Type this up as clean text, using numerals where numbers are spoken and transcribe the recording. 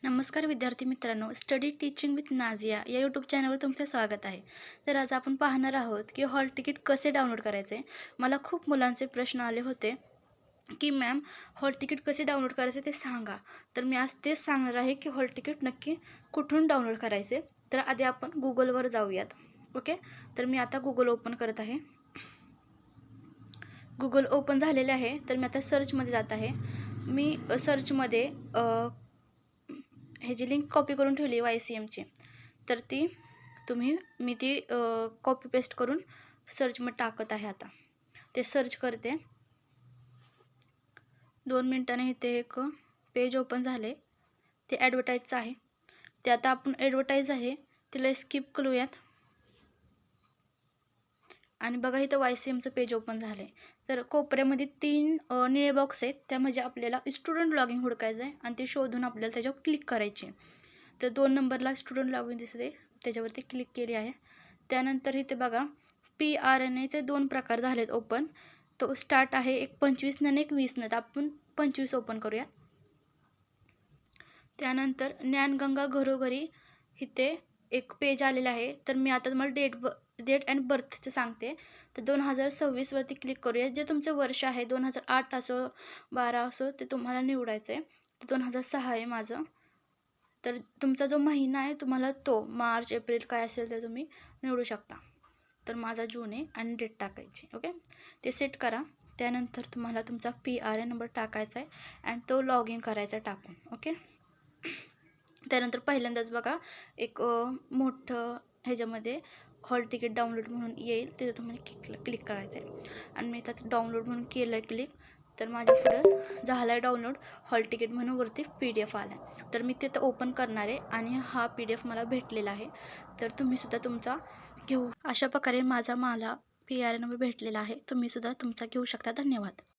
नमस्कार विद्यार्थी मित्रांनो, स्टडी टीचिंग विथ नाझिया या यूट्यूब चॅनलवर तुमचे स्वागत आहे. तर आज आपण पाहणार आहोत की हॉल तिकीट कसे डाउनलोड करायचे. मला खूप मुलांचे प्रश्न आले होते की मॅम हॉल तिकीट कसे डाउनलोड करायचे ते सांगा. तर मी आज तेच सांगणार आहे की हॉल तिकीट नक्की कुठून डाउनलोड करायचे. तर आधी आपण गुगलवर जाऊयात. ओके, तर मी आता गुगल ओपन करत आहे. गुगल ओपन झालेले आहे. तर मी आता सर्चमध्ये जात आहे. मी सर्चमध्ये ह्याची लिंक कॉपी करून ठेवली YCMची. तर मी ती कॉपी पेस्ट करून सर्चमध्ये टाकत आहे. आता ते सर्च करते. 2 मिनिटांनी इथे एक पेज ओपन झाले. ते ॲडव्हर्टाईजचं आहे. ते आता आपण ॲडव्हर्टाईज आहे तिला स्किप करूयात. आणि बघा इथं YCMचं पेज ओपन झालं आहे. तर कोपऱ्यामध्ये 3 निळे बॉक्स आहेत. त्यामध्ये आपल्याला स्टुडंट लॉगिन हुडकायचं आहे आणि ते शोधून आपल्याला त्याच्यावर क्लिक करायचे. तर 2 नंबरला स्टुडंट लॉगिन दिसते, त्याच्यावरती क्लिक केली आहे. त्यानंतर इथे बघा PRNAचे 2 प्रकार झालेत ओपन. तो स्टार्ट आहे एक 25 आणि एक 20. तर आपण 25 ओपन करूया. त्यानंतर ज्ञानगंगा घरोघरी इथे एक पेज आलेला आहे. तर मी आता तुम्हाला डेट अँड बर्थचं सांगते. तर 2026 वरती क्लिक करूया. जे तुमचं वर्ष आहे 2008 असो 12 असो ते तुम्हाला निवडायचं आहे. तर 2006 आहे माझं. तर तुमचा जो महिना आहे तुम्हाला तो मार्च एप्रिल काय असेल ते तुम्ही निवडू शकता. तर माझा जून आहे आणि डेट टाकायची. ओके, ते सेट करा. त्यानंतर तुम्हाला तुमचा PRN नंबर टाकायचा आहे आणि तो लॉग इन करायचा टाकून. ओके, त्यानंतर पहिल्यांदाच बघा एक मोठं ह्याच्यामध्ये हॉल तिकीट डाउनलोड म्हणून येईल. तिथे तुम्हाला क्लिक करायचं आहे आणि मी त्यात डाउनलोड म्हणून केलं आहे क्लिक. तर माझ्या पुढं झाला आहे डाउनलोड हॉल तिकीट म्हणून वरती PDF आला आहे. तर मी तिथं ओपन करणार आहे आणि हा PDF मला भेटलेला आहे. तर तुम्हीसुद्धा तुमचा घेऊ. अशा प्रकारे मला PRN नंबर भेटलेला आहे. तुम्हीसुद्धा तुमचा घेऊ शकता. धन्यवाद.